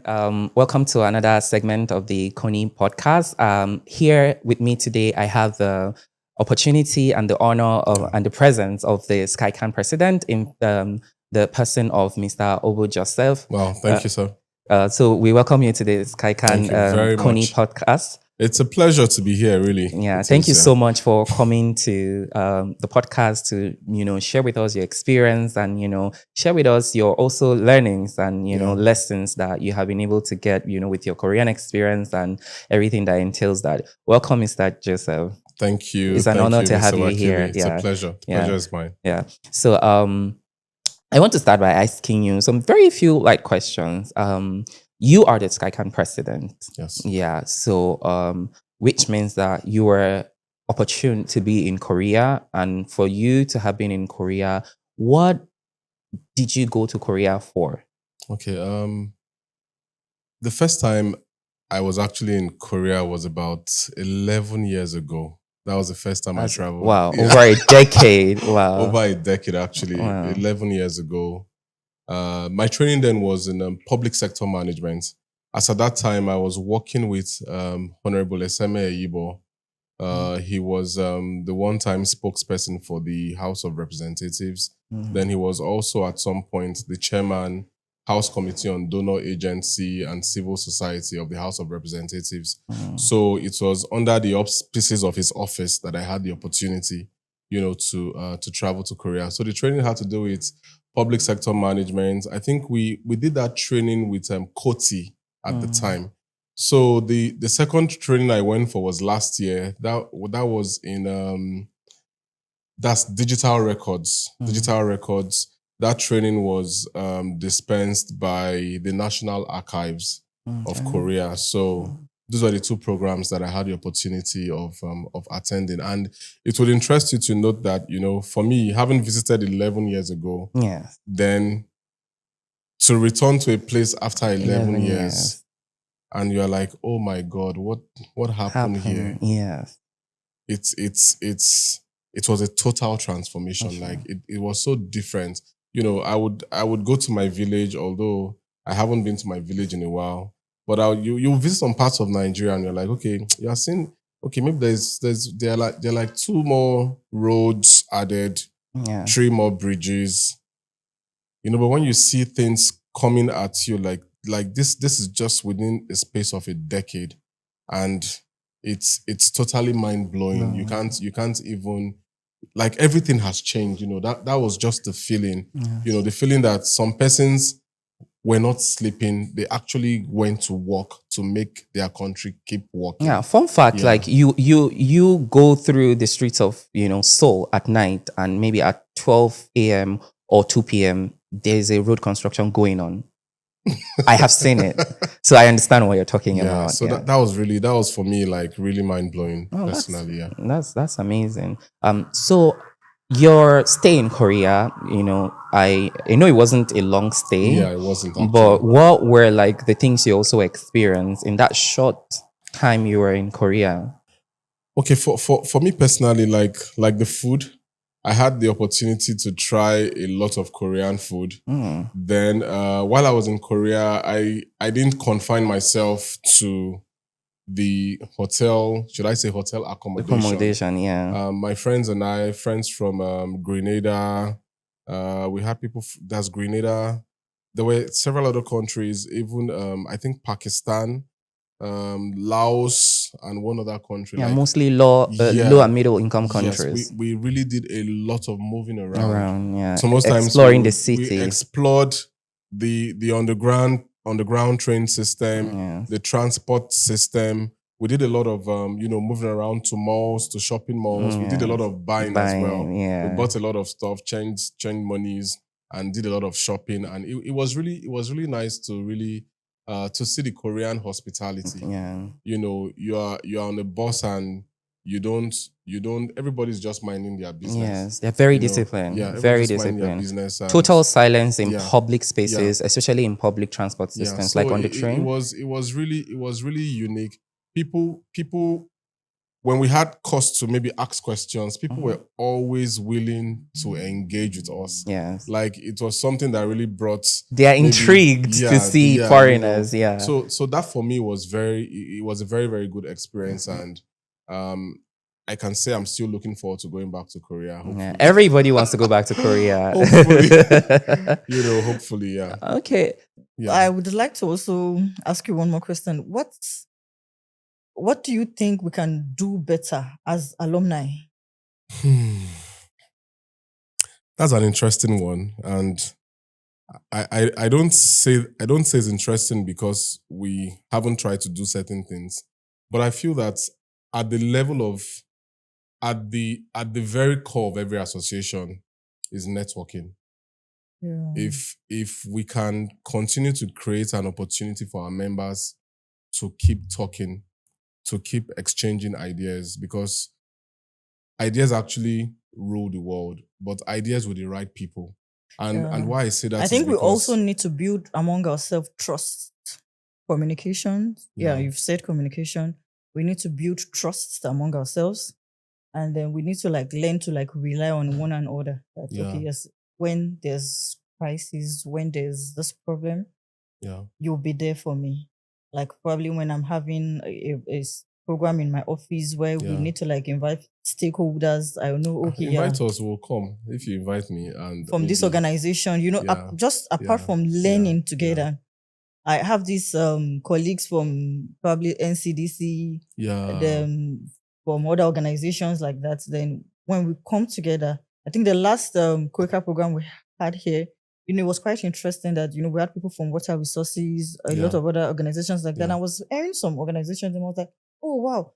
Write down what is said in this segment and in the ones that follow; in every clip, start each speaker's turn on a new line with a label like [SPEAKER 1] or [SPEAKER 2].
[SPEAKER 1] Welcome to another segment of the Koni podcast. Here with me today, I have the opportunity and the honor of and the presence of the SkyCan president in the person of Mr. Obo Joseph.
[SPEAKER 2] Wow, thank you, sir.
[SPEAKER 1] So we welcome you to the SkyCan
[SPEAKER 2] Thank you very
[SPEAKER 1] Koni
[SPEAKER 2] much.
[SPEAKER 1] podcast.
[SPEAKER 2] It's a pleasure to be here, really.
[SPEAKER 1] Yeah,
[SPEAKER 2] It
[SPEAKER 1] thank
[SPEAKER 2] is,
[SPEAKER 1] you so much for coming to the podcast to share with us your experience and share with us your also learnings and lessons that you have been able to get with your Korean experience and everything that entails that. Welcome, Mr. Joseph.
[SPEAKER 2] Thank you.
[SPEAKER 1] It's an honor to have
[SPEAKER 2] Mr.
[SPEAKER 1] you
[SPEAKER 2] Wakili.
[SPEAKER 1] here.
[SPEAKER 2] It's a pleasure. The pleasure is mine.
[SPEAKER 1] Yeah. So I want to start by asking you some very few light questions. You are the SkyCan president.
[SPEAKER 2] Yes.
[SPEAKER 1] Yeah. So, which means that you were opportune to be in Korea, and for you to have been in Korea, what did you go to Korea for?
[SPEAKER 2] Okay. The first time I was actually in Korea was about 11 years ago. That was the first time I traveled.
[SPEAKER 1] Wow. Yeah. Over a decade. Wow.
[SPEAKER 2] Over a decade, actually. Wow. 11 years ago. My training then was in public sector management. As at that time, I was working with Honorable Eseme Eyibo. He was the one-time spokesperson for the House of Representatives. Then he was also at some point the chairman, House Committee on Donor Agency and Civil Society of the House of Representatives. So it was under the auspices of his office that I had the opportunity, to travel to Korea. So the training had to do with public sector management. I think we did that training with Koni at the time. So the second training I went for was last year. That was in that's digital records. Digital records. That training was dispensed by the National Archives of Korea. So those are the two programs that I had the opportunity of attending. And it would interest you to note that, for me, having visited 11 years ago, then to return to a place after 11 years, and you're like, oh my God, what happened here?
[SPEAKER 1] Yes.
[SPEAKER 2] It was a total transformation. Like it was so different. I would go to my village, although I haven't been to my village in a while. But you visit some parts of Nigeria and you're like, okay, you're seeing, okay, maybe there are like 2 more roads added, 3 more bridges, but when you see things coming at you like this is just within a space of a decade, and it's totally mind blowing. You can't even, like, everything has changed. That was just the feeling, the feeling that some persons were not sleeping. They actually went to work to make their country keep working.
[SPEAKER 1] Yeah, fun fact, like you go through the streets of, Seoul at night, and maybe at 12 a.m. or 2 p.m., there's a road construction going on. I have seen it. So I understand what you're talking about.
[SPEAKER 2] So that was for me, like, really mind-blowing, personally.
[SPEAKER 1] That's amazing. So your stay in Korea, I know it wasn't a long stay.
[SPEAKER 2] Yeah, it wasn't actually.
[SPEAKER 1] But what were like the things you also experienced in that short time you were in Korea?
[SPEAKER 2] Okay, for me personally, like the food, I had the opportunity to try a lot of Korean food. Then while I was in Korea, I didn't confine myself to the hotel, should I say hotel accommodation?
[SPEAKER 1] Accommodation, yeah.
[SPEAKER 2] My friends and I, friends from Grenada, we had people, that's Grenada. There were several other countries, even I think Pakistan, Laos, and one other country.
[SPEAKER 1] Yeah, mostly low and middle income countries.
[SPEAKER 2] Yes, we really did a lot of moving around.
[SPEAKER 1] So most times exploring the city.
[SPEAKER 2] We explored the underground train system, the transport system. We did a lot of moving around to malls, to shopping malls. We did a lot of buying as well.
[SPEAKER 1] Yeah.
[SPEAKER 2] We bought a lot of stuff, changed monies, and did a lot of shopping. And it was really nice to really to see the Korean hospitality.
[SPEAKER 1] Yeah.
[SPEAKER 2] You are on the bus and you don't everybody's just minding their business.
[SPEAKER 1] Yes, they're very disciplined.
[SPEAKER 2] Yeah,
[SPEAKER 1] very disciplined.
[SPEAKER 2] Business
[SPEAKER 1] total silence in public spaces, especially in public transport systems,
[SPEAKER 2] so
[SPEAKER 1] like on the train.
[SPEAKER 2] It was really unique. People when we had cause to maybe ask questions, people were always willing to engage with us.
[SPEAKER 1] Yes.
[SPEAKER 2] Like it was something that really brought.
[SPEAKER 1] They are intrigued to see foreigners.
[SPEAKER 2] So that for me was it was a very, very good experience. And I can say I'm still looking forward to going back to Korea.
[SPEAKER 1] Yeah, everybody wants to go back to Korea.
[SPEAKER 2] Hopefully. Hopefully, yeah.
[SPEAKER 1] Okay.
[SPEAKER 3] Yeah. I would like to also ask you one more question. What do you think we can do better as alumni?
[SPEAKER 2] That's an interesting one. And I don't say it's interesting because we haven't tried to do certain things. But I feel that at the level of at the very core of every association is networking. Yeah. If we can continue to create an opportunity for our members to keep talking, to keep exchanging ideas, because ideas actually rule the world, but ideas with the right people. And why I say that,
[SPEAKER 3] I think we also need to build among ourselves trust, communication. Yeah, you've said communication. We need to build trust among ourselves, and then we need to learn to rely on one another. Okay, yes, when there's crisis, when there's this problem, you'll be there for me. Like probably when I'm having a program in my office where we need to invite stakeholders. I know, okay,
[SPEAKER 2] invite us, will come if you invite me. And
[SPEAKER 3] from this organization, just apart from learning together, I have these colleagues from probably NCDC, from other organizations like that. Then when we come together, I think the last Quaker program we had here, it was quite interesting that, we had people from water resources, a lot of other organizations like that. And I was hearing some organizations and I was like, oh, wow,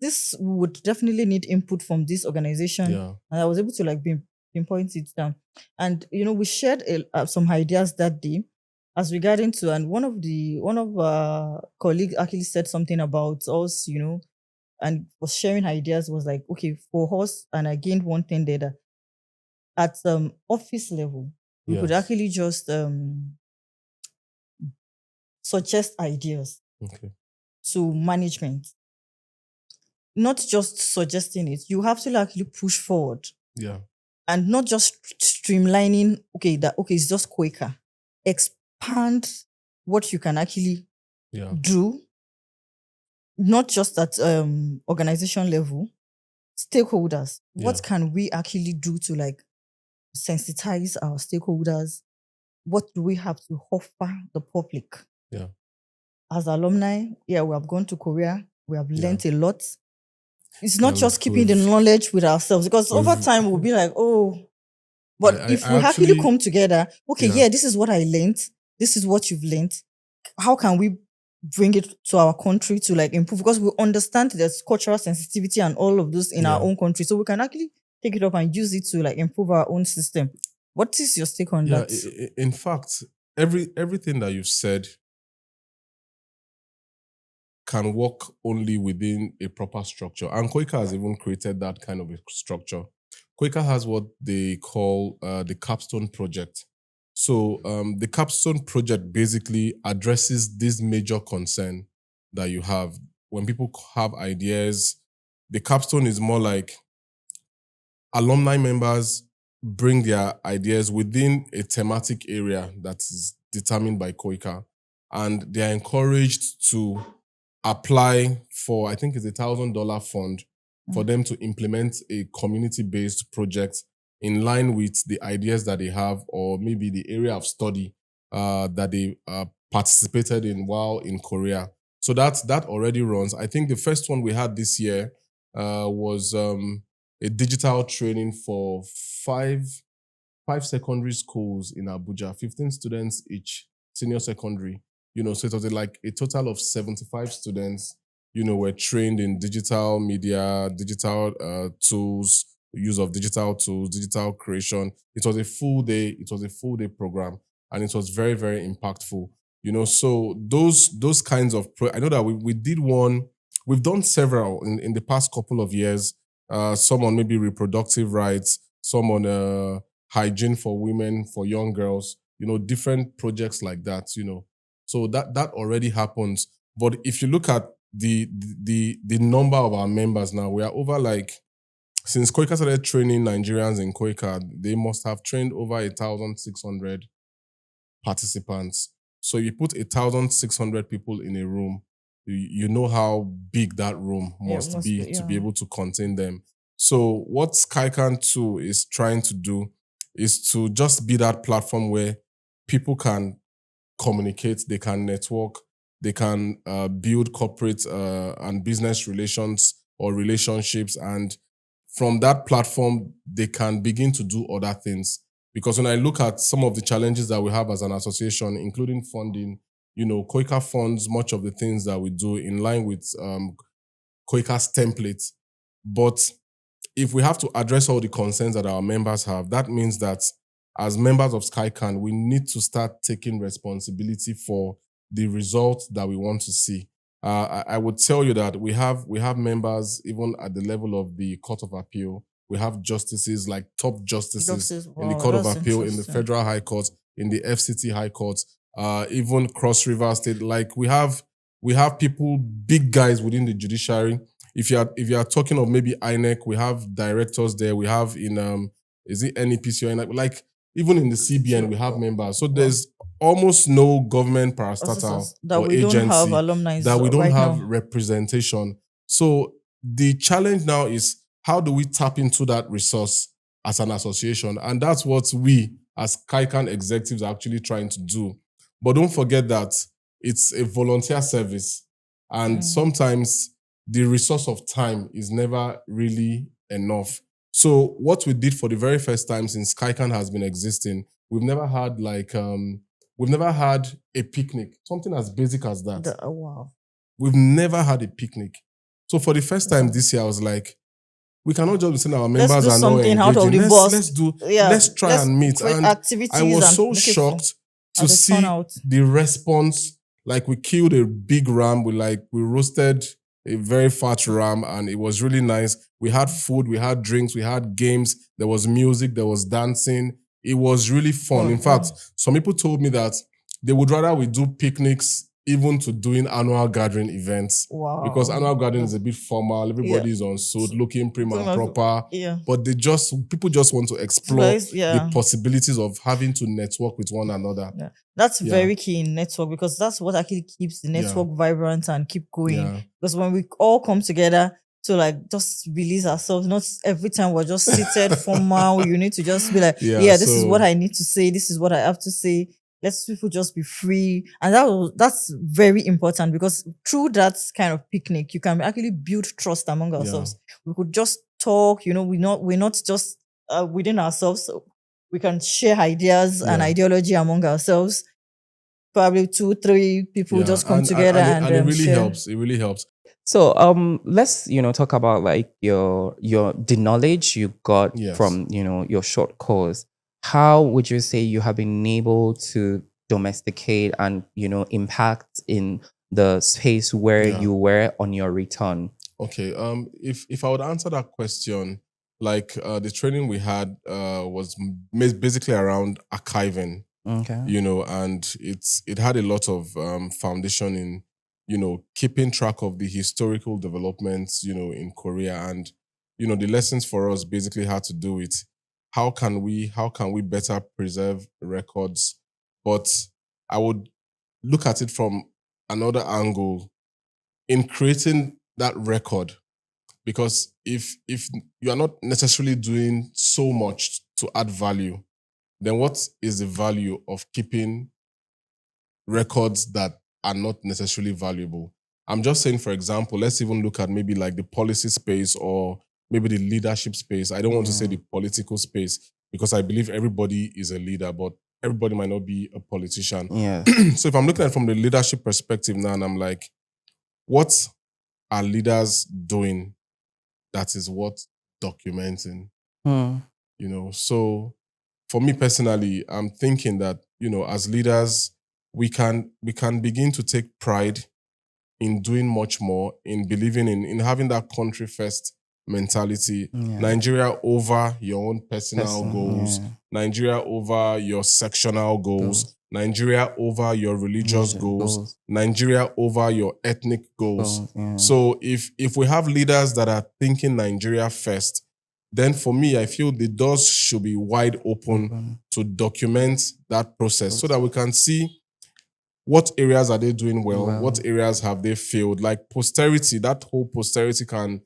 [SPEAKER 3] this would definitely need input from this organization. Yeah. And I was able to pinpoint it down. And, we shared some ideas that day as regarding to, and one of our colleagues actually said something about us, and was sharing ideas, was like, okay, for us, and I gained one thing there, that at office level, we could actually just suggest ideas to management. Not just suggesting it, you have to actually push forward.
[SPEAKER 2] Yeah.
[SPEAKER 3] And not just streamlining, it's just Quaker. Expand what you can actually do, not just at organization level, stakeholders. What can we actually do to sensitize our stakeholders? What do we have to offer the public?
[SPEAKER 2] Yeah.
[SPEAKER 3] As alumni, we have gone to Korea. We have learned a lot. It's not just keeping the knowledge with ourselves, because over time we'll be like, oh, but if we actually come together, this is what I learned. This is what you've learned. How can we bring it to our country to improve? Because we understand there's cultural sensitivity and all of this in our own country. So we can actually take it up and use it to improve our own system. What is your take on that?
[SPEAKER 2] In fact, everything that you've said can work only within a proper structure. And Quaker has even created that kind of a structure. Quaker has what they call the Capstone Project. So the Capstone Project basically addresses this major concern that you have. When people have ideas, the Capstone is more like alumni members bring their ideas within a thematic area that is determined by Quaker, and they are encouraged to apply for, I think it's $1,000 fund for them to implement a community-based project in line with the ideas that they have, or maybe the area of study that they participated in while in Korea. So that already runs. I think the first one we had this year was a digital training for five secondary schools in Abuja, 15 students each, senior secondary. So it was a total of 75 students, were trained in digital media, digital tools, use of digital tools, digital creation. It was a full day program, and it was very, very impactful. So those kinds of, I know that we did one, we've done several in the past couple of years, some on maybe reproductive rights, some on hygiene for women, for young girls, different projects like that, So that already happens. But if you look at the number of our members now. We are over like, since Koika started training Nigerians in Koika, they must have trained over 1,600 participants. So you put 1,600 people in a room, you know how big that room must be to be able to contain them. So what SkyCan 2 is trying to do is to just be that platform where people can communicate, they can network, they can build corporate and business relations or relationships. And from that platform, they can begin to do other things. Because when I look at some of the challenges that we have as an association, including funding, Koika funds much of the things that we do in line with Koika's template. But if we have to address all the concerns that our members have, that means that as members of SkyCan, we need to start taking responsibility for the results that we want to see. I would tell you that we have members even at the level of the Court of Appeal. We have justices, like top justices in the Court of Appeal, in the Federal High Court, in the FCT High Court, even Cross River State. Like we have people, big guys within the judiciary. If you are talking of maybe INEC, we have directors there. We have in is it NEPC or INEC? Like even in the CBN, we have members. So there's almost no government parastatal or agency that we don't have representation. So the challenge now is, how do we tap into that resource as an association? And that's what we as SkyCan executives are actually trying to do. But don't forget that it's a volunteer service. And sometimes the resource of time is never really enough. So what we did for the very first time since SkyCan has been existing, we've never had a picnic, something as basic as that.
[SPEAKER 3] Wow.
[SPEAKER 2] We've never had a picnic. So for the first time this year, I was like, we cannot just be saying our members are not engaging.
[SPEAKER 3] Out of the
[SPEAKER 2] let's try and meet. And I was so shocked to see the response. Like we killed a big ram. We roasted a very fat ram, and it was really nice. We had food, we had drinks, we had games. There was music, there was dancing. It was really fun. In fact, some people told me that they would rather we do picnics even to doing annual gathering events.
[SPEAKER 3] Wow.
[SPEAKER 2] Because annual gathering is a bit formal. Everybody is on suit, looking prim and proper.
[SPEAKER 3] Yeah.
[SPEAKER 2] But people just want to explore the possibilities of having to network with one another.
[SPEAKER 3] Yeah. That's very key in network, because that's what actually keeps the network vibrant and keep going.
[SPEAKER 2] Yeah.
[SPEAKER 3] Because when we all come together to like just release ourselves, not every time we're just seated formal. You need to just be like, this is what I need to say. This is what I have to say. Let people just be free. And that's very important, because through that kind of picnic, you can actually build trust among ourselves. We could just talk, we're not just within ourselves. So we can share ideas and ideology among ourselves. Probably 2-3 people just come together and it really
[SPEAKER 2] helps. It really helps.
[SPEAKER 1] So let's talk about like the knowledge you got from your short course. How would you say you have been able to domesticate and impact in the space where you were on your return?
[SPEAKER 2] Okay. If I would answer that question, like the training we had was basically around archiving.
[SPEAKER 1] Okay.
[SPEAKER 2] And it had a lot of foundation in keeping track of the historical developments in Korea, and the lessons for us basically had to do with how can we better preserve records. But I would look at it from another angle in creating that record, because if you are not necessarily doing so much to add value, then what is the value of keeping records that are not necessarily valuable? I'm just saying, for example, let's even look at maybe like the policy space or maybe the leadership space. I don't want to say the political space, because I believe everybody is a leader, but everybody might not be a politician.
[SPEAKER 1] Yeah.
[SPEAKER 2] So if I'm looking at it from the leadership perspective now, and I'm like, what are leaders doing that is worth documenting? So for me personally, I'm thinking that, as leaders, we can begin to take pride in doing much more, in believing in having that country first mentality. Nigeria over your own personal goals. Nigeria over your sectional goals. Nigeria over your religious goals. Nigeria over your ethnic goals. So if we have leaders that are thinking Nigeria first, then for me, I feel the doors should be wide open to document that process so that we can see what areas are they doing well, what areas have they failed. Like posterity, that whole posterity can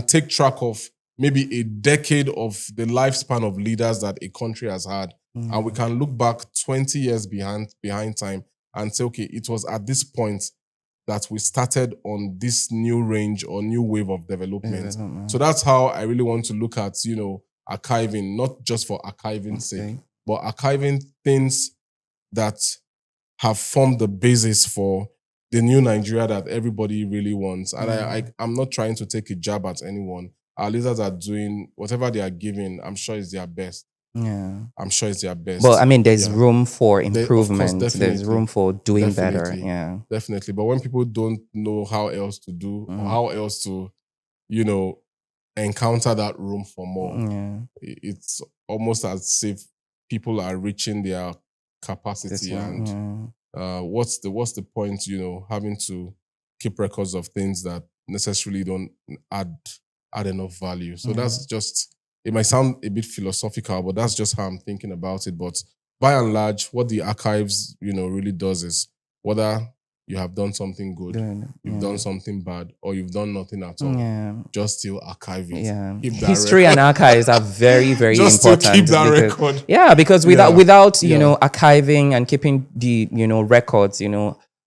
[SPEAKER 2] take track of maybe a decade of the lifespan of leaders that a country has had. And we can look back 20 years behind time and say, okay, it was at this point that we started on this new range or new wave of development. So that's how I really want to look at, archiving, not just for archiving's sake, but archiving things that have formed the basis for the new Nigeria that everybody really wants. And I'm not trying to take a jab at anyone. Our leaders are doing whatever they are giving. I'm sure it's their best.
[SPEAKER 1] Yeah.
[SPEAKER 2] I'm sure it's their best.
[SPEAKER 1] But I mean, there's room for improvement. There's room for doing better. Yeah.
[SPEAKER 2] Definitely. But when people don't know how else to do or how else to, encounter that room for more, it's almost as if people are reaching their capacity and what's the point, having to keep records of things that necessarily don't add enough value. So that's just, it might sound a bit philosophical, but that's just how I'm thinking about it. But by and large, what the archives, really does is whether you have done something good, you've done something bad, or you've done nothing at all, just still archive it.
[SPEAKER 1] Yeah. History and archives are very, very just important.
[SPEAKER 2] Just to keep that record.
[SPEAKER 1] Yeah, because without archiving and keeping the, records,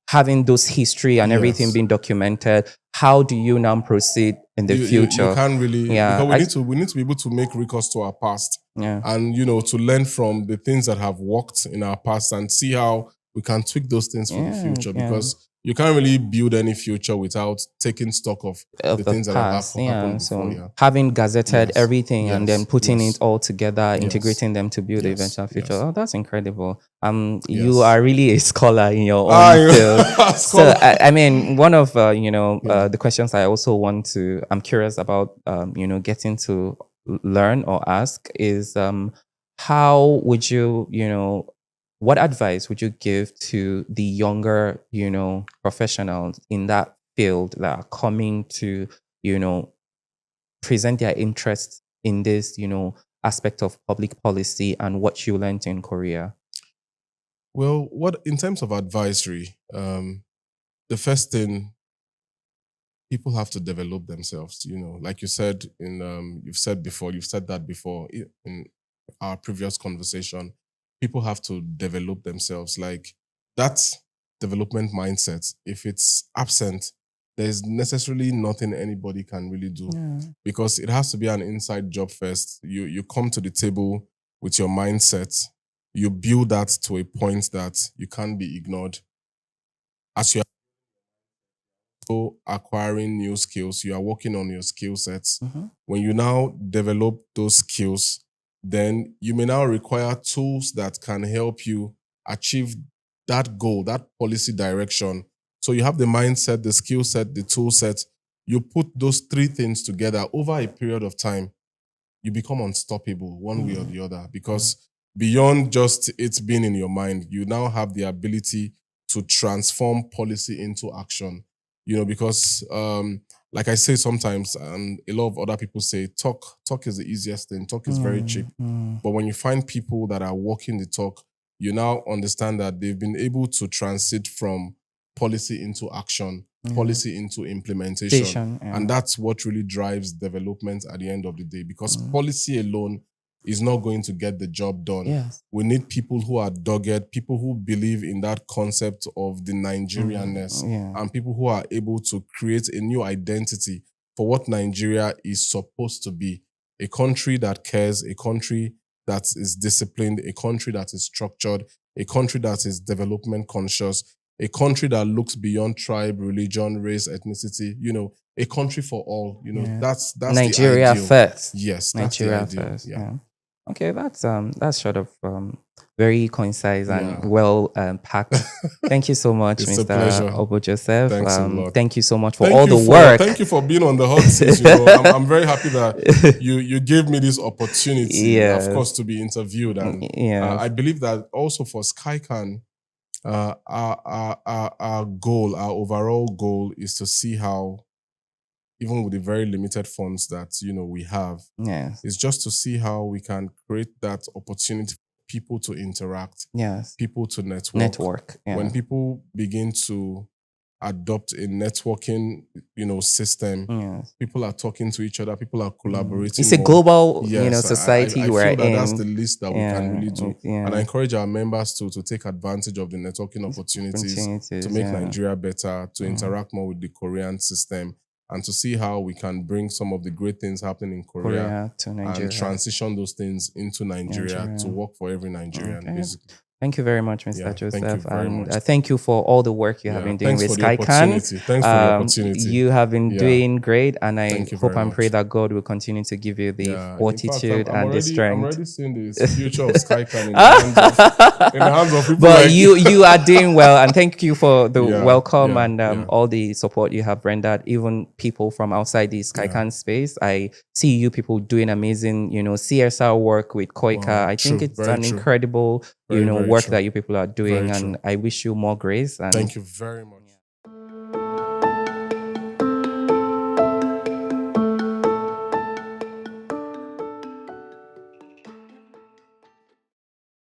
[SPEAKER 1] having those history and everything being documented, how do you now proceed in the future?
[SPEAKER 2] You can't really, because we need to be able to make recourse to our past. And, to learn from the things that have worked in our past and see how we can tweak those things for the future, because you can't really build any future without taking stock of the things that have happened before.
[SPEAKER 1] So having gazetted everything and then putting it all together, integrating them to build the eventual future. Oh, that's incredible. You are really a scholar in your own field. So I mean, one of the questions I also I'm curious about getting to learn or ask is how would you what advice would you give to the younger, professionals in that field that are coming to, present their interest in this, aspect of public policy and what you learned in Korea?
[SPEAKER 2] Well, in terms of advisory, the first thing, people have to develop themselves. Like you said you've said that before in our previous conversation. People have to develop themselves. Like that development mindset, if it's absent, there's necessarily nothing anybody can really do, because it has to be an inside job first. You come to the table with your mindset, you build that to a point that you can't be ignored. As you are acquiring new skills, you are working on your skill sets. When you now develop those skills, then you may now require tools that can help you achieve that goal, that policy direction. So you have the mindset, the skill set, the tool set. You put those three things together over a period of time, you become unstoppable one way or the other, because beyond just it being in your mind, you now have the ability to transform policy into action. Because like I say sometimes, and a lot of other people say, talk is the easiest thing. Talk is very cheap. But when you find people that are walking the talk, you now understand that they've been able to transit from policy into action, policy into implementation. And that's what really drives development at the end of the day, because policy alone is not going to get the job done. We need people who are dogged, people who believe in that concept of the Nigerianness, and people who are able to create a new identity for what Nigeria is supposed to be. A country that cares, a country that is disciplined, a country that is structured, a country that is development conscious, a country that looks beyond tribe, religion, race, ethnicity, a country for all. That's
[SPEAKER 1] Nigeria
[SPEAKER 2] the ideal.
[SPEAKER 1] first.
[SPEAKER 2] Yes,
[SPEAKER 1] Nigeria
[SPEAKER 2] that's the ideal.
[SPEAKER 1] first. Yeah. Okay, that's sort of very concise and well packed. Thank you so much, Mr. Obo Joseph.
[SPEAKER 2] Thanks a lot.
[SPEAKER 1] Thank you so much for all the work.
[SPEAKER 2] Thank you for being on the hot seat. I'm very happy that you gave me this opportunity, of course, to be interviewed. And I believe that also for SkyCan, our goal, our overall goal is to see how, even with the very limited funds that we have, is just to see how we can create that opportunity for people to interact, people to network. When people begin to adopt a networking, system, people are talking to each other, people are collaborating.
[SPEAKER 1] It's a global, society
[SPEAKER 2] I
[SPEAKER 1] we're
[SPEAKER 2] feel that
[SPEAKER 1] in.
[SPEAKER 2] that's the least that we can really do. And I encourage our members to take advantage of the networking opportunities to make Nigeria better, to interact more with the Korean system, and to see how we can bring some of the great things happening in Korea
[SPEAKER 1] to Nigeria,
[SPEAKER 2] and transition those things into Nigeria to work for every Nigerian, basically.
[SPEAKER 1] Thank you very much, Mr. Joseph.
[SPEAKER 2] Thank you very much.
[SPEAKER 1] Thank you for all the work you have been doing with SkyCan.
[SPEAKER 2] Thanks for the opportunity.
[SPEAKER 1] You have been doing great, and I hope and pray that God will continue to give you the fortitude and the strength.
[SPEAKER 2] I'm already seeing the future of SkyCan in the hands of people.
[SPEAKER 1] But you are doing well, and thank you for the welcome and all the support you have rendered, even people from outside the SkyCan space. I see you people doing amazing, CSR work with Koika.
[SPEAKER 2] Wow,
[SPEAKER 1] I think it's an incredible, work that you people are doing, and I wish you more grace. And
[SPEAKER 2] thank you very much.